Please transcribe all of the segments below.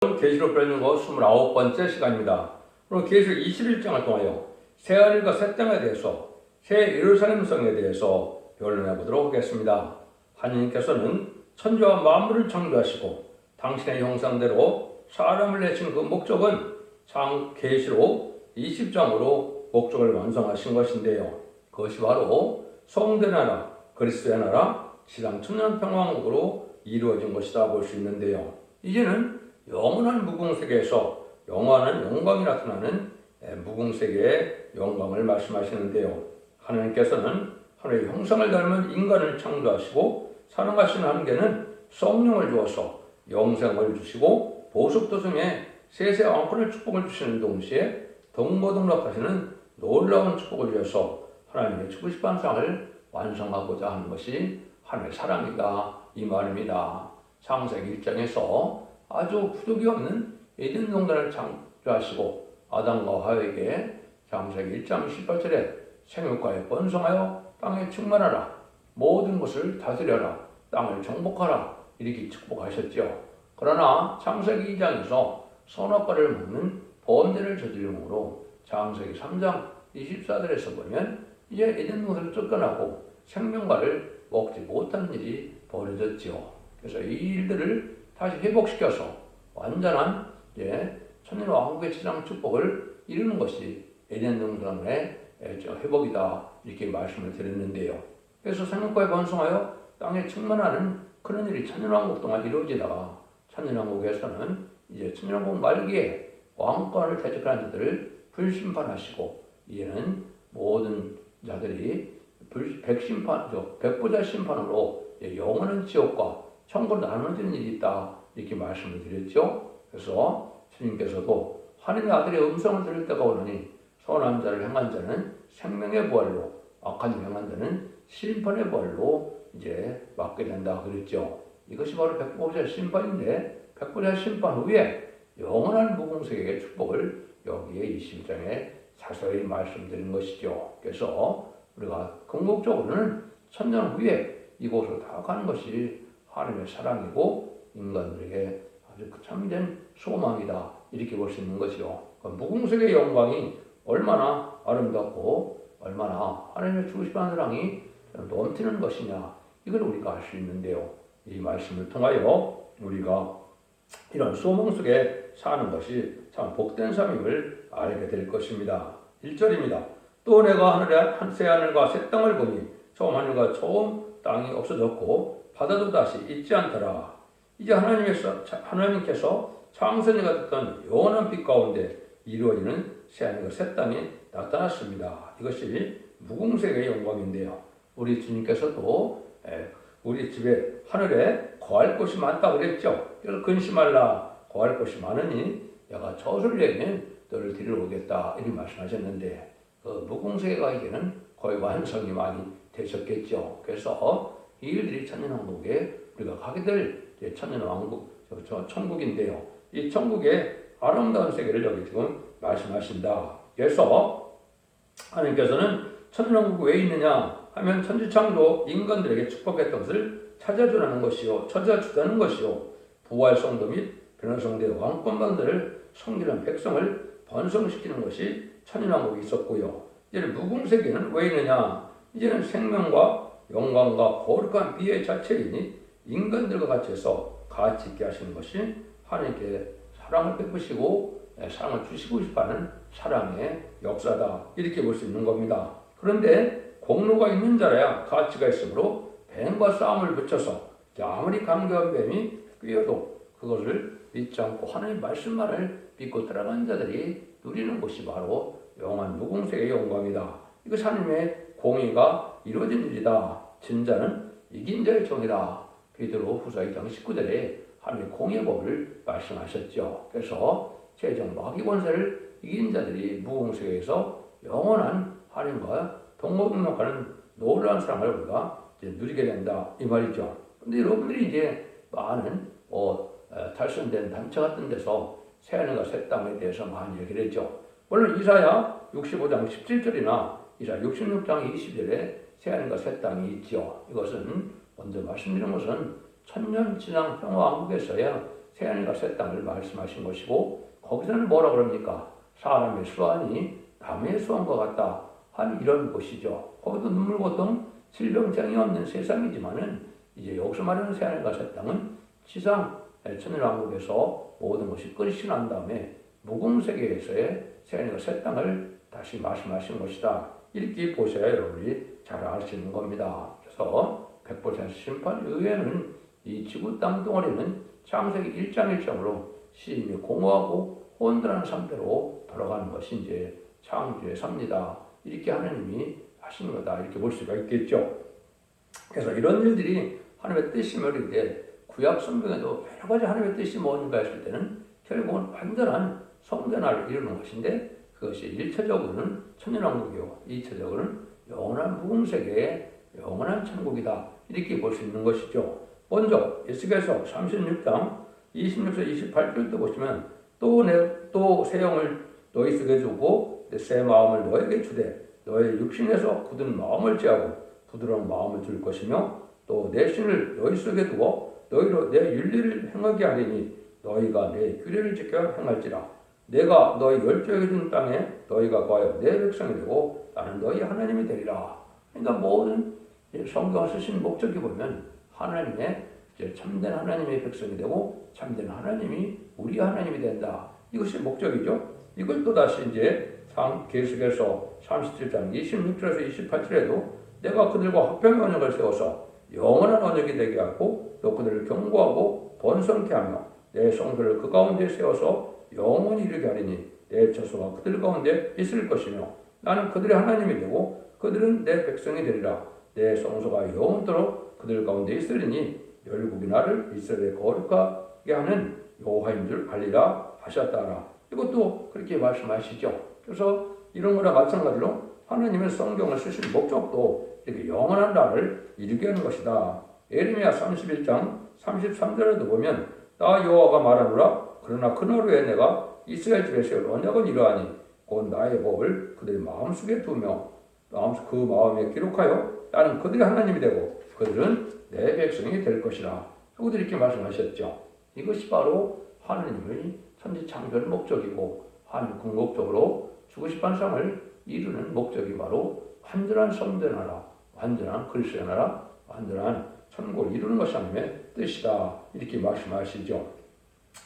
계시록 배우는 거 29번째 시간입니다. 오늘 계시록 21장을 통하여 새하늘과 새 땅에 대해서 새 예루살렘 성에 대해서 변론해 보도록 하겠습니다. 하나님께서는 천지와 만물을 창조하시고 당신의 형상대로 사람을 내신 그 목적은 계시록 20장으로 목적을 완성하신 것인데요. 그것이 바로 성대 나라, 그리스도의 나라, 지상 천년 평화왕국으로 이루어진 것이다 볼 수 있는데요. 이제는 영원한 무궁세계에서 영원한 영광이 나타나는 무궁세계의 영광을 말씀하시는데요. 하나님께서는 하나님의 형상을 닮은 인간을 창조하시고 사랑하시는 한계는 성령을 주어서 영생을 주시고 보석도성에 세세 왕권의 축복을 주시는 동시에 동거동락하시는 놀라운 축복을 주셔서 하나님의 주고 환상을 완성하고자 하는 것이 하나님의 사랑이다 이 말입니다. 창세기 1장에서 아주 부족이 없는 에덴 동산을 창조하시고 아담과 하와에게 창세기 1장 18절에 생육과에 번성하여 땅에 충만하라 모든 것을 다스려라 땅을 정복하라 이렇게 축복하셨죠. 그러나 창세기 2장에서 선악과를 먹는 범죄를 저지름으로 창세기 3장 24절에서 보면 이제 에덴 동산을 쫓겨나고 생명과를 먹지 못하는 일이 벌어졌죠. 그래서 이 일들을 다시 회복시켜서 완전한 천년왕국의 최장 축복을 이루는 것이 에덴 동산의 회복이다 이렇게 말씀을 드렸는데요. 그래서 생명과에 번성하여 땅에 충만하는 그런 일이 천년왕국 동안 이루어지다가 천년왕국에서는 이제 천년왕국 말기에 왕권을 대적하는 자들을 불심판하시고 이제는 모든 자들이 백보자 심판으로 영원한 지옥과 천국으로 나눠지는 일이 있다 이렇게 말씀을 드렸죠. 그래서 주님께서도 하나님의 아들의 음성을 들을 때가 오느니 선한 자를 행한 자는 생명의 부활로 악한 자를 행한 자는 심판의 부활로 이제 맞게 된다 그랬죠. 이것이 바로 백보자 심판인데 백보자 심판 후에 영원한 무궁세계의 축복을 여기에 21장에 자세히 말씀드린 것이죠. 그래서 우리가 궁극적으로는 천년 후에 이곳으로 다 가는 것이 하나님의 사랑이고 인간들에게 아주 참된 소망이다 이렇게 볼 수 있는 것이요. 무궁세계의 영광이 얼마나 아름답고 얼마나 하나님의 주시한 사랑이 넘치는 것이냐 이걸 우리가 알 수 있는데요. 이 말씀을 통하여 우리가 이런 소망 속에 사는 것이 참 복된 삶임을 알게 될 것입니다. 1절입니다. 또 내가 새 하늘과 새 땅을 보니 처음 하늘과 처음 땅이 없어졌고 바다도 다시 있지 않더라. 이제 하나님께서 창세기가 됐던 영원한 빛 가운데 이루어지는 새 하늘과 새 땅이 나타났습니다. 이것이 무궁세계의 영광인데요. 우리 주님께서도 우리 집에 하늘에 거할 곳이 많다 그랬죠. 그래서 근심하라 거할 곳이 많으니 내가 저술에는 너를 데리러 오겠다 이렇게 말씀하셨는데 그 무궁세계가 이제는 거의 완성이 많이 되셨겠죠. 그래서 이 일들이 천년왕국에 우리가 가게 될 천년왕국, 천국인데요. 이 천국의 아름다운 세계를 여기 지금 말씀하신다. 그래서 하나님께서는 천년왕국 왜 있느냐 하면 천지창조 인간들에게 축복했던 것을 찾아주라는 것이요. 찾아주다는 것이요. 부활 성도 및 변화성대 왕권방들을 섬기는 백성을 번성시키는 것이 천년왕국이 있었고요. 이제는 무궁세계는 왜 있느냐? 이제는 생명과 영광과 거룩한 비의 자체이니 인간들과 같이 해서 같이 있게 하시는 것이 하나님께 사랑을 베푸시고 사랑을 주시고 싶어하는 사랑의 역사다 이렇게 볼 수 있는 겁니다. 그런데 공로가 있는 자라야 가치가 있으므로 뱀과 싸움을 붙여서 아무리 강교한 뱀이 꿰어도 그것을 믿지 않고 하나님의 말씀만을 믿고 따라가는 자들이 누리는 것이 바로 영원한 무궁세계의 영광이다. 이것이 하나님의 공의가 이루어진 일이다. 진자는 이긴 자의 종이다. 베드로 후서 2장 19절에 하나님의 공의 법을 말씀하셨죠. 그래서 최종 마귀 권세를 이긴 자들이 무궁세계에서 영원한 하나님과 동거동락하는 놀라운 사랑을 우리가 이제 누리게 된다 이 말이죠. 그런데 여러분들이 이제 많은 달성된 단체 같은 데서 새 하늘과 새 땅에 대해서 많이 얘기를 했죠. 물론 이사야 65장 17절이나 이사야 66장 20절에 새 하늘과 새 땅이 있죠. 이것은 먼저 말씀드린 것은 천년 지상 평화왕국에서야 새하늘과 새 땅을 말씀하신 것이고, 거기서는 뭐라 그럽니까? 사람의 수완이 나무의 수완과 같다 한 이런 것이죠. 거기도 눈물 고통 질병장애 없는 세상이지만은 이제 여기서 말하는 새하늘과 새 땅은 지상 천년왕국에서 모든 것이 끝이 난 다음에 무궁세계에서의 새하늘과 새 땅을 다시 말씀하신 것이다. 이렇게 보셔야 여러분이 잘 아시는 겁니다. 그래서 백보자 심판 이후에는 이 지구 땅 덩어리는 창세기 1장 1장으로 시인이 공허하고 혼돈한 상태로 돌아가는 것이 이제 창조의 삽니다. 이렇게 하나님이 하시는 거다. 이렇게 볼 수가 있겠죠. 그래서 이런 일들이 하나님의 뜻이 뭐인데 구약 성경에도 여러 가지 하나님의 뜻이 뭔가 했을 때는 결국은 완전한 성전화를 이루는 것인데 그것이 1차적으로는 천년왕국이고 2차적으로는 영원한 무궁세계의 영원한 천국이다. 이렇게 볼 수 있는 것이죠. 먼저 에스겔서 36장 26절 28절도 보시면 또 새 영을 너희 속에 주고 새 마음을 너에게 주되 너의 육신에서 굳은 마음을 제하고 부드러운 마음을 줄 것이며 또 내 신을 너희 속에 두고 너희로 내 윤리를 행하게 하리니 너희가 내 규례를 지켜 행할지라. 내가 너희 열조에게 준 땅에 너희가 거하여 내 백성이 되고 나는 너희 하나님이 되리라. 그러니까 모든 성경을 쓰신 목적이 보면 하나님의 참된 하나님의 백성이 되고 참된 하나님이 우리 하나님이 된다. 이것이 목적이죠. 이걸 또다시 이제 계속해서 37장 26절에서 28절에도 내가 그들과 화평의 언약을 세워서 영원한 언약이 되게 하고 또 그들을 경고하고 번성케 하며 내 성소를 그 가운데 세워서 영원히 이르게 하리니 내 처소가 그들 가운데 있을 것이며 나는 그들의 하나님이 되고 그들은 내 백성이 되리라. 내 성소가 영원토록 그들 가운데 있으리니 열국이 나를 이스라엘에 거룩하게 하는 여호와인 줄 알리라 하셨다라. 이것도 그렇게 말씀하시죠. 그래서 이런 거나 마찬가지로 하나님의 성경을 쓰신 목적도 이렇게 영원한 나를 이루게 하는 것이다. 예레미야 31장 33절에도 보면 나 여호와가 말하노라. 그러나 그날 후에 내가 이스라엘 집에 세울 언약은 이러하니 곧 나의 법을 그들 마음속에 두며 그 마음에 기록하여 나는 그들의 하나님이 되고 그들은 내 백성이 될 것이라. 그들이 이렇게 말씀하셨죠. 이것이 바로 하나님의 천지 창조의 목적이고 하나님 궁극적으로 주구시판상을 이루는 목적이 바로 완전한 성전하라, 완전한 그리스도의 나라, 완전한 천국을 이루는 것이 하나님의 뜻이다. 이렇게 말씀하시죠.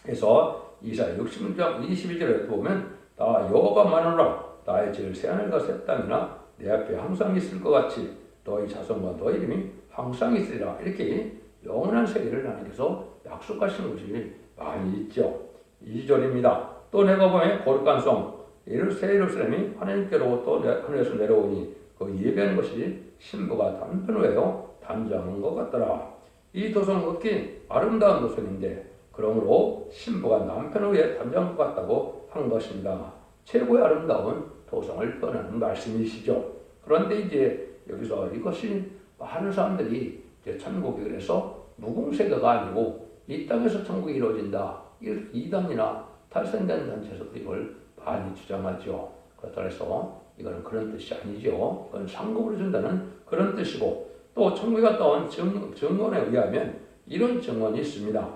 그래서 이사야 60장 22절에 보면 나 여호와가 말하노라. 나의 제일 새하늘과 새 땅이나 내 앞에 항상 있을 것 같이 너희 자손과 너희 이름이 항상 있으리라. 이렇게 영원한 세계를 하나님께서 약속하시는 것이 많이 있죠. 2절입니다. 또 내가 보면 거룩한 성 새 예루살렘이 하나님께로 또 하늘에서 내려오니 그 예배하는 것이 신부가 단편 후에요 단장한 것 같더라. 이 도성은 극히 아름다운 도성인데 그러므로 신부가 남편 후에 단장한 것 같다고 한 것입니다. 최고의 아름다운 도성을 표현하는 말씀이시죠. 그런데 이제 여기서 이것이 많은 사람들이 이제 천국이 그래서 무궁세계가 아니고 이 땅에서 천국이 이루어진다. 이단이나 탈선된 단체에서도 이걸 많이 주장하죠. 그렇다고 해서 이거는 그런 뜻이 아니죠. 그건 상급으로 준다는 그런 뜻이고 또 천국에 갔다 온 증언에 의하면 이런 증언이 있습니다.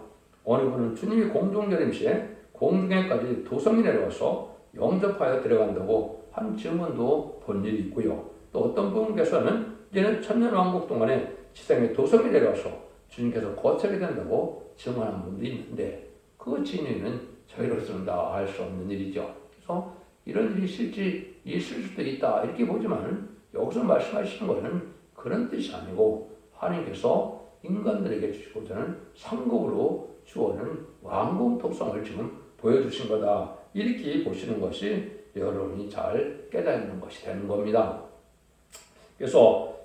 어느 분은 주님이 공중여림 시에 공중에까지 도성이 내려와서 영접하여 들어간다고 한 증언도 본 일이 있고요. 또 어떤 분께서는 이제는 천년왕국 동안에 지상에 도성이 내려와서 주님께서 거처게 된다고 증언한 분도 있는데 그 진위는 저희로서는 다 알 수 없는 일이죠. 그래서 이런 일이 실제 있을 수도 있다 이렇게 보지만 여기서 말씀하시는 것은 그런 뜻이 아니고 하나님께서 인간들에게 주시고자 하는 상급으로 주어는 왕궁 독성을 지금 보여주신 거다 이렇게 보시는 것이 여러분이 잘 깨닫는 것이 되는 겁니다. 그래서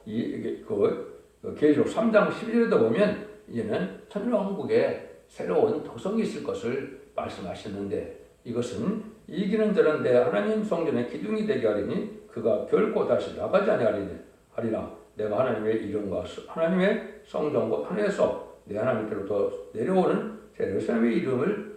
계시록 3장 11절에도 보면 이제는 천년왕국에 새로운 도성이 있을 것을 말씀하셨는데 이것은 이기는 자는 내 하나님 성전의 기둥이 되게 하리니 그가 결코 다시 나가지 아니하리라. 내가 하나님의 이름과 하나님의 성전 곧 하늘에서 내 하나님께로부터 내려오는 제 예루살렘의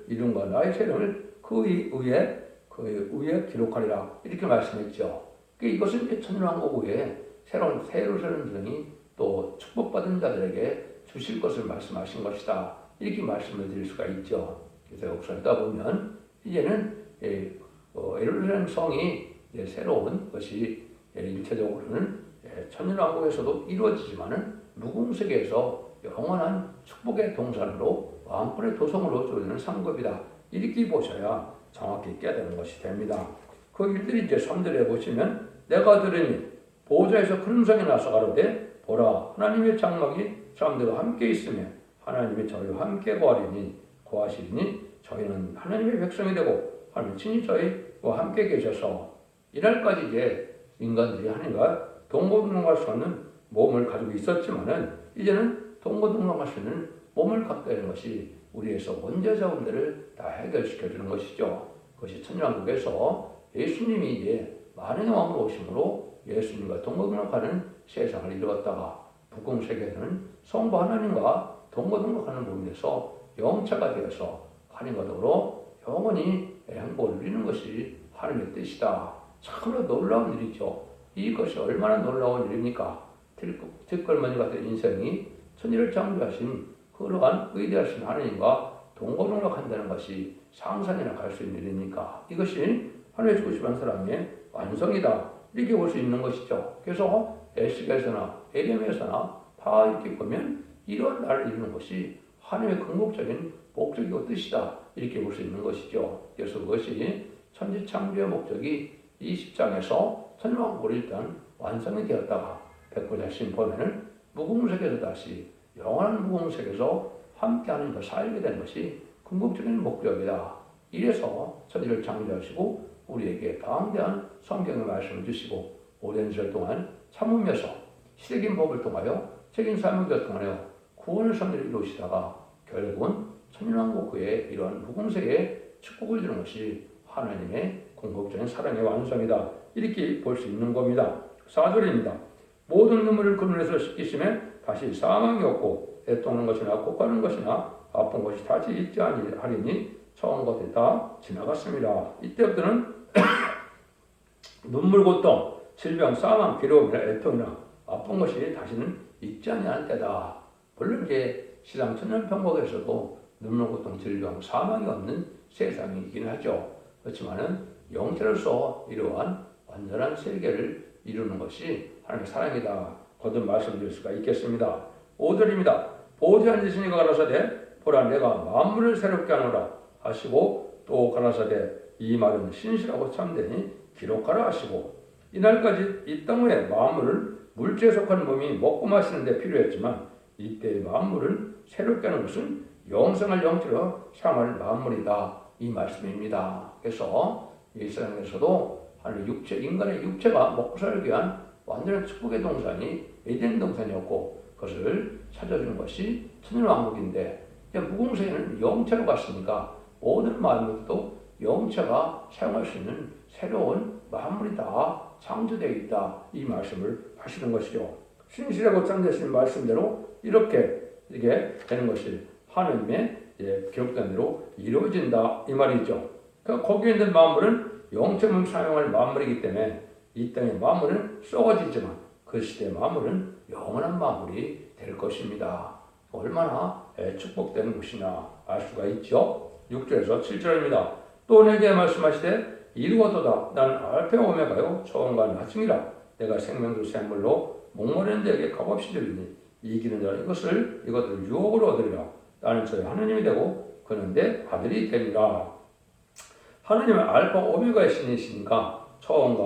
이름과 나의 이름을 그 위에 기록하리라. 이렇게 말씀했죠. 이것은 천년왕국 후에 새로운 새 예루살렘 등이 또 축복받은 자들에게 주실 것을 말씀하신 것이다. 이렇게 말씀을 드릴 수가 있죠. 그래서 역사를 따보면 이제는 예루살렘 성이 새로운 것이 일체적으로는 천년왕국에서도 이루어지지만은 무궁세계에서 영원한 축복의 동산으로 왕권의 도성으로 조리는 상급이다. 이렇게 보셔야 정확히 깨닫는 것이 됩니다. 그 일들이 이제 3절에 보시면 내가 들으니 보좌에서 큰 음성이 나서 가로되 보라 하나님의 장막이 사람들과 함께 있으며 하나님이 저희와 함께 거하시리니 저희는 하나님의 백성이 되고 하나님 친히 저희와 함께 계셔서 이날까지 이제 인간들이 하나님과 동고동락할 수 없는 몸을 가지고 있었지만은 이제는 동고동락할 수 있는 몸을 갖게 되는 것이 우리에서 원죄 자원들을 다 해결시켜 주는 것이죠. 그것이 천년왕국에서 예수님이 이제 만왕의 왕으로 오심으로 예수님과 동고동락하는 세상을 이루었다가 북궁세계에서는 성부 하나님과 동고동락하는 몸이 돼서 영체가 되어서 하나님과 더불어 영원히 행복을 누리는 것이 하나님의 뜻이다. 참으로 놀라운 일이죠. 이것이 얼마나 놀라운 일입니까? 뒷걸머니 같은 인생이 천지를 창조하신 그러한 위대하신 하나님과 동고동락한다는 것이 상상이나 갈 수 있는 일이니까 이것이 하나님의 주시한 사람의 완성이다. 이렇게 볼 수 있는 것이죠. 그래서 에스겔서나 에레미야서나 다 이렇게 보면 이런 날을 이루는 것이 하나님의 궁극적인 목적이고 뜻이다. 이렇게 볼 수 있는 것이죠. 그래서 그것이 천지창조의 목적이 이 10장에서 천년왕국으로 일단 완성이 되었다가 백보자 심포에는 무궁세계에서 다시 영원한 무궁세계에서 함께하는 그 살게 되는 것이 궁극적인 목적이다. 이래서 천지를 창조하시고 우리에게 방대한 성경의 말씀을 주시고 오랜 시절 동안 참으면서 시대긴 법을 통하여 책임 사명을 통하여 구원의 섭리를 이루시다가 결국은 천년왕국 후에 이러한 무궁세계에 축복을 주는 것이 하나님의 궁극적인 사랑의 완성이다. 이렇게 볼 수 있는 겁니다. 4절입니다. 모든 눈물을 그 눈에서 씻기시면 다시 사망이 없고 애통하는 것이나 곡하는 것이나 아픈 것이 다시 있지 아니하리니 처음 것들이 다 지나갔습니다. 이때부터는 눈물, 고통, 질병, 사망, 괴로움이나 애통이나 아픈 것이 다시는 있지 아니하는 때다. 물론 이제 신앙 천년평복에서도 눈물, 고통, 질병, 사망이 없는 세상이 있긴 하죠. 그렇지만은 영체로서 이러한 완전한 세계를 이루는 것이 하나님의 사랑이다. 거듭 말씀드릴 수가 있겠습니다. 5절입니다. 보좌에 앉으신 이가 가라사대 보라 내가 만물을 새롭게 하노라 하시고 또 가라사대 이 말은 신실하고 참되니 기록하라 하시고 이날까지 이 땅 위에 만물을 물질에 속한 몸이 먹고 마시는 데 필요했지만 이때 만물을 새롭게 하는 것은 영생할 영체로 상할 만물이다. 이 말씀입니다. 그래서 이 세상에서도 하나님 육체, 인간의 육체가 먹고 살기 위한 완전한 축복의 동산이 에덴 동산이었고 그것을 찾아주는 것이 천년왕국인데 무궁세계는 영체로 갔으니까 모든 만물도 영체가 사용할 수 있는 새로운 만물이 다 창조되어 있다. 이 말씀을 하시는 것이죠. 신실하고 참되신 말씀대로 이렇게 되는 것이 하나님의 기록된 대로 이루어진다. 이 말이죠. 그러니까 거기에 있는 만물은 영체를 사용할 만물이기 때문에 이 땅의 만물은 썩어지지만 그 시대의 만물은 영원한 만물이 될 것입니다. 얼마나 축복된 것이냐 알 수가 있죠. 6절에서 7절입니다. 또 내게 말씀하시되 이루었도다. 나는 알파 오메가요 처음과 나중이라. 내가 생명도 샘물로 목마른 자에게 값없이 주리니 이기는 자는 이것들을 유혹으로 얻으리라. 나는 저희 하느님이 되고 그는 내 아들이 되리라. 하느님은 알파 오메가의 신이시니까 처음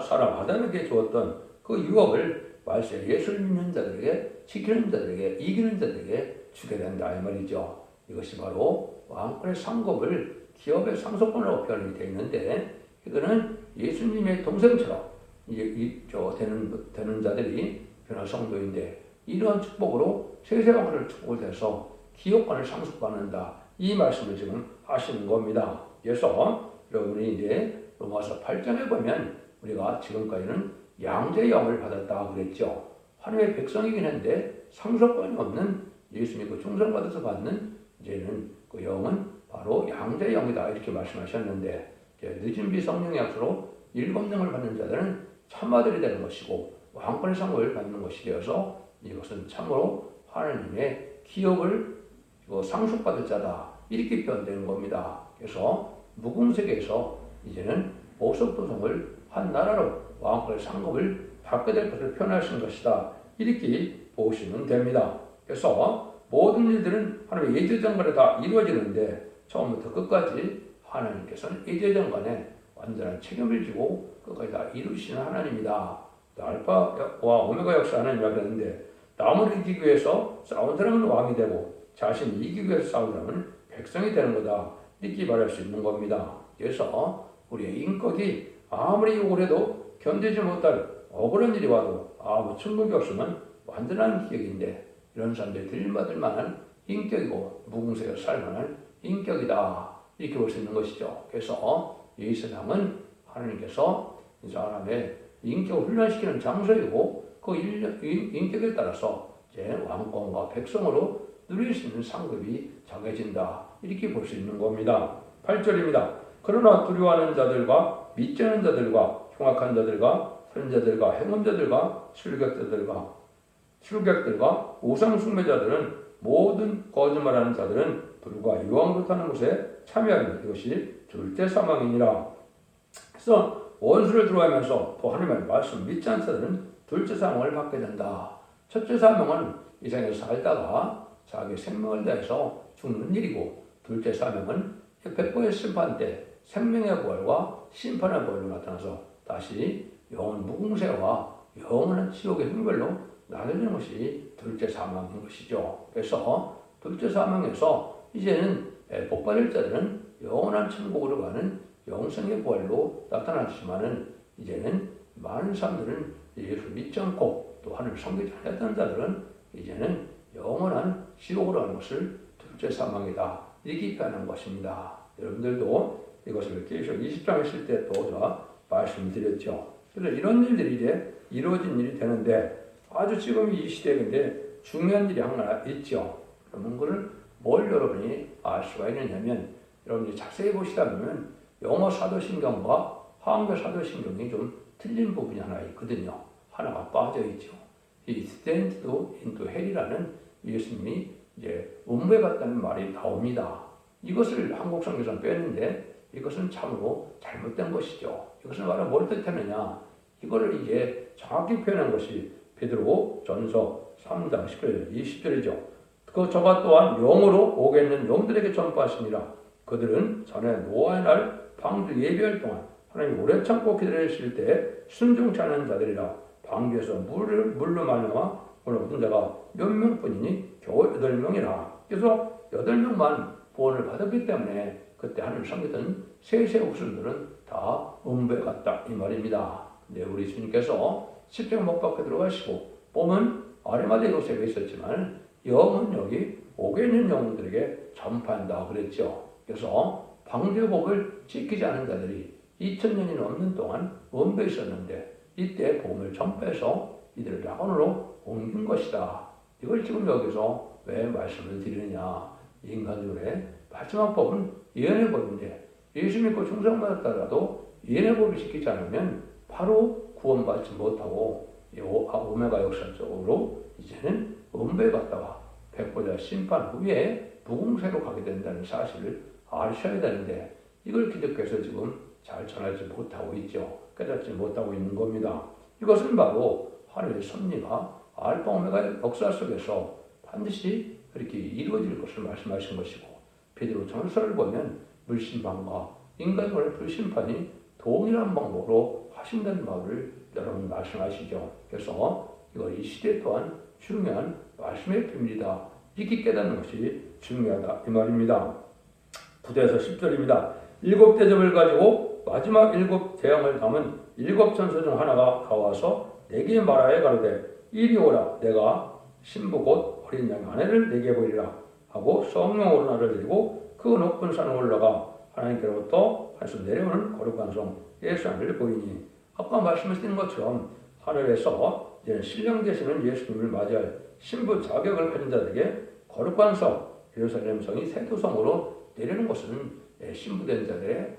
사람 아담에게 주었던 그 유업을 말세 예수를 믿는 자들에게, 지키는 자들에게, 이기는 자들에게 주게 된다. 이 말이죠. 이것이 바로 왕권의 상급을 기업의 상속권으로 표현이 되어 있는데 이거는 예수님의 동생처럼 되는 자들이 변화 성도인데 이러한 축복으로 세세왕권을 축복을 돼서 기업권을 상속받는다. 이 말씀을 지금 하시는 겁니다. 그래서 여러분이 이제 로마서 8장에 보면 우리가 지금까지는 양자의 영을 받았다 그랬죠. 하나님의 백성이긴 한데 상속권이 없는 예수님 그 중생받아서 받는 이제는 그 영은 바로 양자의 영이다 이렇게 말씀하셨는데 늦은 비 성령의 약수로 7영을 받는 자들은 참아들이 되는 것이고 왕권의 상을 받는 것이 되어서 이것은 참으로 하나님의 기업을 상속받을 자다 이렇게 표현되는 겁니다. 그래서 무궁세계에서 이제는 보석도성을 한 나라로 왕권의 상급을 받게 될 것을 표현하신 것이다 이렇게 보시면 됩니다. 그래서 모든 일들은 하나님의 예제정관에 다 이루어지는데 처음부터 끝까지 하나님께서는 예제정관에 완전한 책임을 지고 끝까지 다 이루시는 하나님이다. 알파와 오메가 역사 하나님이라고 그랬는데 남을 이기기 위해서 싸운 사람은 왕이 되고 자신이 이기기 위해서 싸운 사람은 백성이 되는 거다. 이렇게 말할 수 있는 겁니다. 그래서 우리의 인격이 아무리 욕을 해도 견디지 못할 억울한 일이 와도 아무 충격이 없으면 완전한 기억인데 이런 사람들이 들받을 만한 인격이고 무궁세가 살 만한 인격이다. 이렇게 볼 수 있는 것이죠. 그래서 이 세상은 하나님께서 이 사람의 인격을 훈련시키는 장소이고 그 인격에 따라서 이제 왕권과 백성으로 누릴 수 있는 상급이 정해진다. 이렇게 볼 수 있는 겁니다. 8절입니다. 그러나 두려워하는 자들과 믿지 않는 자들과 흉악한 자들과 선자들과 행운자들과 출객들과 우상 숭배자들은 모든 거짓말하는 자들은 불과 유황부터 곳에 참여하는 이것이 둘째 사망이니라. 그래서 원수를 들어가면서 또 하나님의 말씀 믿지 않는 자들은 둘째 사망을 받게 된다. 첫째 사망은 이 세상에서 살다가 자기 생명을 다해서 죽는 일이고 둘째 사망은 백보의 심판 때 생명의 부활과 심판의 부활로 나타나서 다시 영원 무궁세와 영원한 지옥의 흥별로 나눠지는 것이 둘째 사망인 것이죠. 그래서 둘째 사망에서 이제는 복받을 자들은 영원한 천국으로 가는 영생의 부활로 나타나지만은 이제는 많은 사람들은 예수를 믿지 않고 또 하나님을 섬기지 않았던 자들은 이제는 영원한 지옥으로 가는 것을 둘째 사망이다. 이렇게 표현한 것입니다. 여러분들도 이것을 계속 20장 했을 때 또 제가 말씀드렸죠. 그래서 이런 일들이 이제 이루어진 일이 되는데 아주 지금 이 시대인데 중요한 일이 하나 있죠. 그러면 그걸 뭘 여러분이 알 수가 있느냐면 여러분이 자세히 보시다 보면 영어 사도신경과 한글 사도신경이 좀 틀린 부분이 하나 있거든요. 하나가 빠져 있죠. 이 stand into hell이라는 예수님이 이제 음부에 갔다는 말이 나옵니다. 이것을 한국 성경에서 뺐는데 이것은 참으로 잘못된 것이죠. 이것을 말하면 뭘 뜻하느냐? 이거를 이제 정확히 표현한 것이 베드로 전서 3장 10절 20절이죠. 저가 또한 영으로 오겠는 영들에게 전파하시니라. 그들은 전에 노아의 날 방주 예비할 동안 하나님 오래 참고 기다리실 때 순종치 않은 자들이라. 방주에서 물로 말미암아 얻은 자가 몇 명뿐이니 겨우 8명이라. 그래서 8명만 구원을 받았기 때문에 그때 하나님을 섬기던 세세 후손들은 다 음부에 갔다 이 말입니다. 근데 우리 주님께서 십자가 못 박혀 들어가시고 몸은 아리마대 요셉에 있었지만 영은 여기 오게 있는 영들에게 전파한다 그랬죠. 그래서 방주의 복을 지키지 않은 자들이 2000년이 넘는 동안 음부에 있었는데 이때 복음을 전파해서 이들을 야간으로 옮긴 것이다. 이걸 지금 여기서 왜 말씀을 드리느냐. 인간들의 마지막 법은 예언의 법인데 예수 믿고 충성받았다라도 예언의 법을 지키지 않으면 바로 구원받지 못하고 오메가 역사적으로 이제는 음부에 갔다가 백보자 심판 후에 무궁세로 가게 된다는 사실을 아셔야 되는데 이걸 기독교에서 지금 잘 전하지 못하고 있죠. 깨닫지 못하고 있는 겁니다. 이것은 바로 하나님의 섭리가 알파 오메가 역사 속에서 반드시 그렇게 이루어질 것을 말씀하신 것이고 베드로 전서를 보면 물심판과 인간의 불심판이 동일한 방법으로 하신다는 말을 여러분 말씀하시죠. 그래서 이거 이 시대 또한 중요한 말씀의 비밀이다. 이렇게 깨닫는 것이 중요하다 이 말입니다. 9절에서 10절입니다. 7 대접을 가지고 마지막 7 대왕을 담은 7 천사 중 하나가 가와서 내게 말하여 가로되 이리 오라. 내가 신부 곧 어린 양의 아내를 내게 보이리라 하고 성령으로 나를 데리고 그 높은 산에 올라가 하나님께로부터 하늘에서 내려오는 거룩한 성 예수님을 보이니 아까 말씀하신 것처럼 하늘에서 이제 신령 되시는 예수님을 맞이할 신부 자격을 가진 자들에게 거룩한 성 예루살렘 성이 세토성으로 내리는 것은 신부된 자들의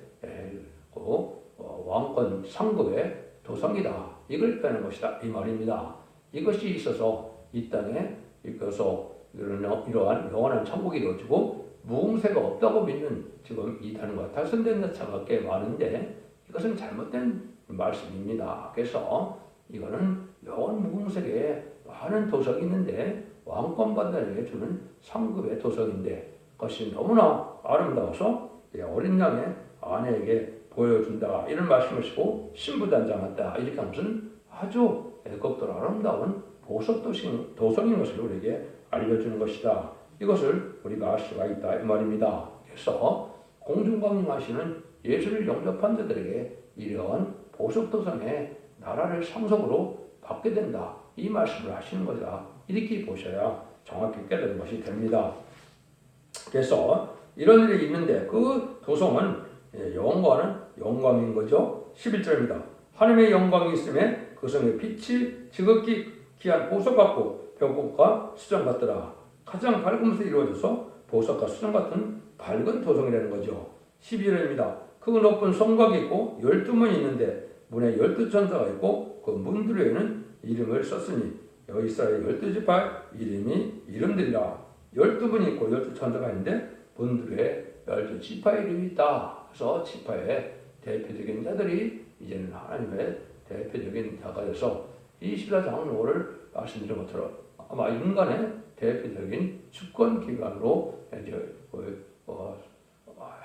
왕권 상급의 도성이다. 이걸 빼는 것이다 이 말입니다. 이것이 있어서 이 땅에 이것서 이러한 영원한 천국이 이루어지고 무궁세가 없다고 믿는 지금 이단과 탈선된 자가 꽤 많은데 이것은 잘못된 말씀입니다. 그래서 이거는 영원 무궁세계에 많은 도석이 있는데 왕권 받는 주는 상급의 도석인데 그것이 너무나 아름다워서 어린 양의 아내에게 보여준다 이런 말씀을 쓰고 신부단장한다 이렇게 하는 것은 아주 애겁도록 아름다운 보석 도성인 것을 우리에게 알려주는 것이다. 이것을 우리가 알 수가 있다 이 말입니다. 그래서 공중강림하시는 예수를 영접한 자들에게 이런 보석 도성의 나라를 상속으로 받게 된다. 이 말씀을 하시는 거다. 이렇게 보셔야 정확히 깨달은 것이 됩니다. 그래서 이런 일이 있는데 그 도성은 영광은 영광인 거죠. 11절입니다. 하나님의 영광이 있음에 그 성의 빛이 지극히 귀한 보석 같고 벽곡과 수정 같더라. 가장 밝으면서 이루어져서 보석과 수정 같은 밝은 도성이라는 거죠. 12절입니다. 그 높은 성곽이 있고 12문이 있는데 문에 12천사가 있고 그 문들에는 이름을 썼으니 여기 이스라엘 12지파 이름이 이름들이라. 12분이 있고 12천사가 있는데 문들에 12지파의 이름이 있다. 그래서 지파의 대표적인 자들이 이제는 하나님의 대표적인 자가 돼서 24장로를 말씀드린 것처럼 아마 인간의 대표적인 주권기관으로 이제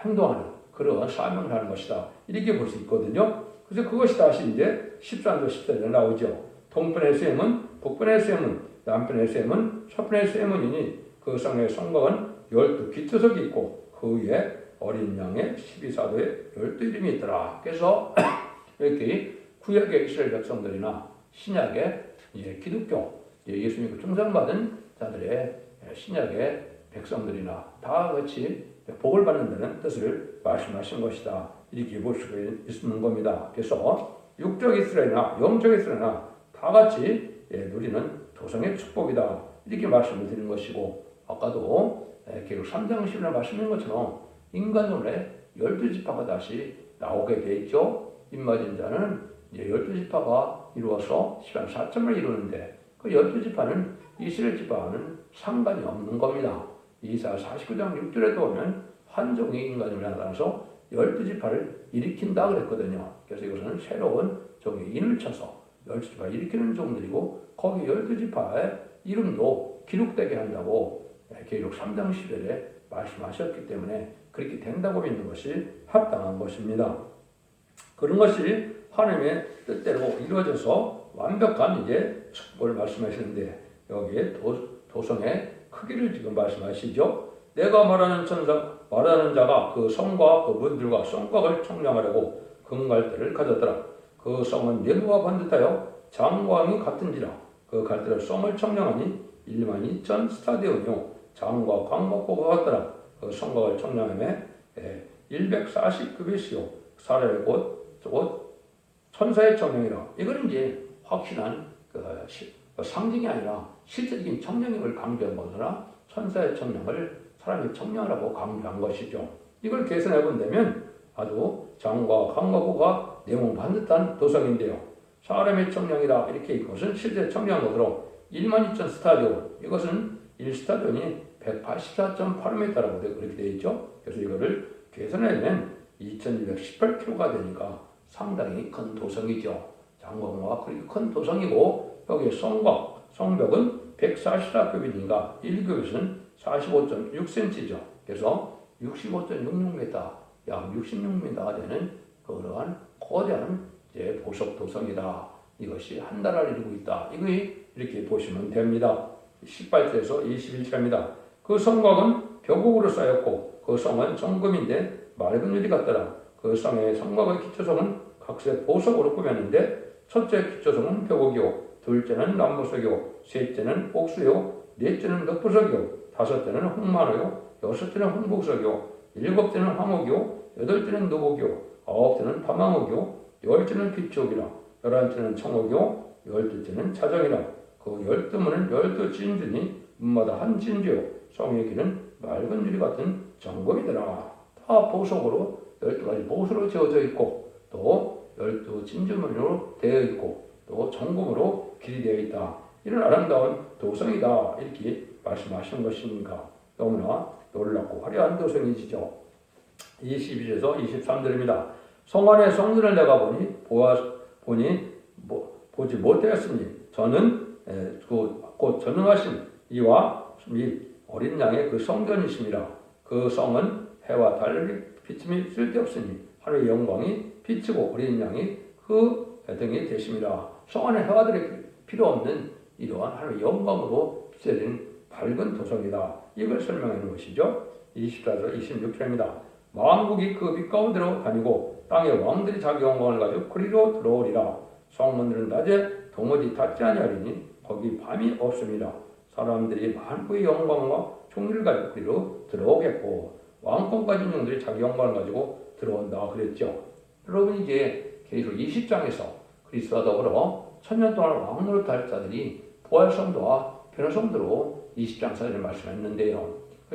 행동하는 그런 사명을 하는 것이다. 이렇게 볼 수 있거든요. 그래서 그것이 다시 이제 13절 14절에 나오죠. 동편의 셈은 북편의 셈은 남편의 셈은 서편의 셈은이니 그 성의 성곽은 12기초석이 있고 그 위에 어린 양의 12사도의 12이름이 있더라. 그래서 이렇게 구약의 이스라엘 백성들이나 신약의 기독교 예수 믿고 충성받은 자들의 신약의 백성들이나 다 같이 복을 받는다는 뜻을 말씀하신 것이다. 이렇게 볼 수가 있는 겁니다. 그래서 육적 이스라엘이나 영적 이스라엘이나 다 같이 누리는 도성의 축복이다. 이렇게 말씀을 드린 것이고 아까도 계속 3장 10절에 말씀드린 것처럼 인간론의 12지파가 다시 나오게 돼 있죠. 입맞은 자는 12지파가 이루어서 14,000을 이루는데 그 12지파는 이스라엘 지파와는 상관이 없는 겁니다. 이사 49장 6절에 보면 한종이 인간을 나타나서 12지파를 일으킨다 그랬거든요. 그래서 이것은 새로운 종의 인을 쳐서 12지파 일으키는 종들이고 거기 12지파의 이름도 기록되게 한다고 계시록 3장 10절에 말씀하셨기 때문에 그렇게 된다고 믿는 것이 합당한 것입니다. 그런 것이 하나님의 뜻대로 이루어져서 완벽한 이제 축복을 말씀하시는데 여기에 도성의 크기를 지금 말씀하시죠. 내가 말하는 자가 그 성과 그 문들과 성곽을 청량하려고 금갈대를 가졌더라. 그 성은 네모와 반듯하여 장광이 같은지라. 그 갈대로 성을 청량하니 12,000 스타디온이요 장과 광각고가 같더라. 그 성곽을 청량함에 140규빗이요 사람의 곧 천사의 청량이라. 이거는 이제 확실한 상징이 아니라 실제적인 청량임을 강조한 거나 천사의 청량을 사람의 청량이라고 강조한 것이죠. 이걸 계산해 본다면 아주 장과 광각고가 네모 반듯한 도성인데요. 사람의 청량이라 이렇게 이것은 실제 청량한 것으로 12,000 스타디온 이것은 1스타디온이 184.8m라고 그렇게 되어 있죠. 그래서 이거를 계산하면 2218km가 되니까 상당히 큰 도성이죠. 장광과 그렇게 큰 도성이고 여기 성벽은 144규빗이니까 1규빗은 45.6cm죠. 그래서 65.66m, 약 66m가 되는 그러한 거대한 이제 보석 도성이다. 이것이 한 나라를 이루고 있다. 이렇게 보시면 됩니다. 18절에서 21절입니다. 그 성곽은 벽옥으로 쌓였고 그 성은 정금인데 맑은 유리 같더라. 그 성의 성곽의 기초성은 각색 보석으로 꾸몄는데 첫째 기초성은 벽옥이요 둘째는 남보석이요 셋째는 옥수요 넷째는 넉보석이요 다섯째는 홍만호요 여섯째는 홍복석이요 일곱째는 황옥이요 여덟째는 노옥이요 아홉째는 밤황옥이요 열째는 빛옥이라 11째는 청옥이요 12째는 자정이라. 그 12문은 12진주니 문마다 한 진주요 성의 길은 맑은 유리 같은 정금이더라. 다 보석으로 12가지 보석으로 지어져 있고 또 12진주문으로 되어 있고 또 정금으로 길이 되어 있다. 이런 아름다운 도성이다. 이렇게 말씀하시는 것이니까 너무나 놀랍고 화려한 도성이지죠. 22절에서 23절입니다. 성 안에 성전을 내가 보지 못하였으니 저는 곧 전능하신 이와 이 어린 양의 그 성전이심이라. 그 성은 해와 달이 비침이 쓸데없으니 하늘의 영광이 비치고 어린 양이 그 등이 되심이라. 성 안에 해와 달이 필요 없는 이러한 하늘의 영광으로 비춰진 밝은 도성이다. 이걸 설명하는 것이죠. 24절 26절입니다. 만국이 그 빛 가운데로 다니고 땅의 왕들이 자기 영광을 가지고 그리로 들어오리라. 성문들은 낮에 도무지 닫지 아니하리니 거기 밤이 없습니다. 사람들이 만국의 영광과 총리를 가지고 그리로 들어오겠고 왕권 가진 영들이 자기 영광을 가지고 들어온다 그랬죠. 여러분 이제 계시록 20장에서 그리스도와 더불어 천년 동안 왕노릇 할 자들이 부활성도와 변화성도로 20장 사절에 말씀했는데요.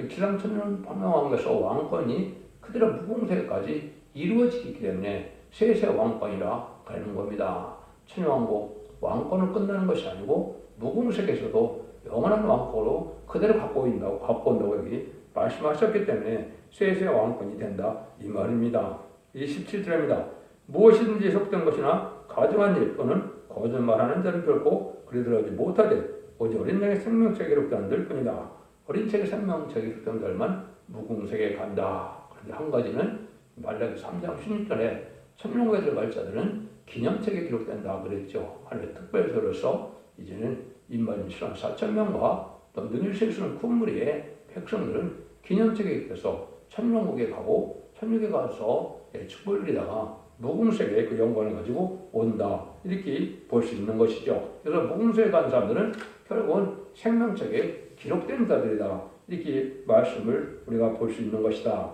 기상 천년 방황에서 왕권이 그대로 무궁세까지 이루어지기 때문에 세세 왕권이라 그러는 겁니다. 천년왕국 왕권을 끝나는 것이 아니고 무궁세계에서도 영원한 왕권으로 그대로 갖고 온다고 여기 말씀하셨기 때문에 세세 왕권이 된다 이 말입니다. 27절입니다. 무엇이든지 속된 것이나 가증한 일 또는 거짓말하는 자는 결코 그리 들어오지 못하되 오직 어린 양의 생명책에 기록된 들 뿐이다. 어린 책의 생명책에 기록된 들만 무궁세계에 간다. 그런데 한 가지는 말라기 3장 16절에 천년국에 들어갈 자들은 기념책에 기록된다 그랬죠. 하늘의 특별서로서 이제는 인마진 실한 4,000명과 또 능일실 쓰는 군무리의 백성들은 기념책에 기록돼서 천년국에 가고 천국에 가서 축복을 누리다가 무궁세계의 그 영광을 가지고 온다. 이렇게 볼 수 있는 것이죠. 그래서 무궁세에 간 사람들은 결국은 생명책에 기록된 자들이다. 이렇게 말씀을 우리가 볼 수 있는 것이다.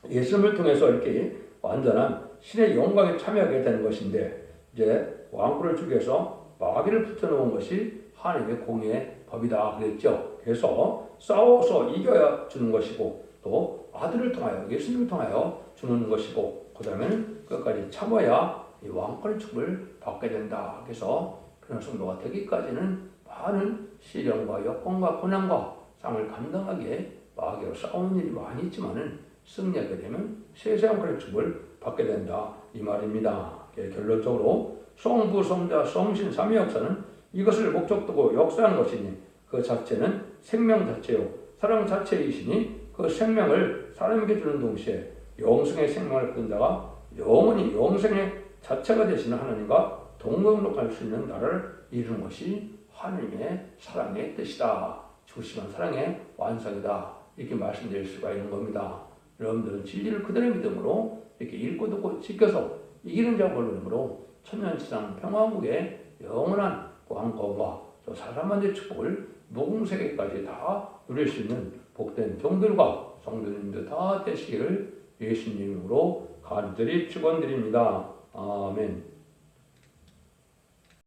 예수님을 통해서 이렇게 완전한 신의 영광에 참여하게 되는 것인데 이제 왕권을 주기 위해서 마귀를 붙여놓은 것이 하나님의 공의의 법이다 그랬죠. 그래서 싸워서 이겨야 주는 것이고 또 아들을 통하여 예수님을 통하여 주는 것이고 그 다음에는 끝까지 참아야 이 왕권의 축복을 받게 된다. 그래서 변화성도가 되기까지는 많은 시련과 여건과 고난과 상을 감당하기에 마귀로 싸우는 일이 많이 있지만은 승리하게 되면 세세한 그런 축복을 받게 된다 이 말입니다. 결론적으로 성부, 성자, 성신, 삼위 역사는 이것을 목적두고 역사하는 것이니 그 자체는 생명 자체요 사랑 자체이시니 그 생명을 사람에게 주는 동시에 영생의 생명을 받은 자가 영원히 영생의 자체가 되시는 하나님과 동등으로 갈 수 있는 나라를 이루는 것이 하나님의 사랑의 뜻이다. 주시한 사랑의 완성이다. 이렇게 말씀드릴 수가 있는 겁니다. 여러분들은 진리를 그대로 믿음으로 이렇게 읽고 듣고 지켜서 이기는 자가 믿음으로 천년치상 평화국의 영원한 왕권과 또 사람만의 축복을 무궁세계까지 다 누릴 수 있는 복된 종들과 성도님들 다 되시기를 예수님으로 간절히 축원드립니다. 아멘.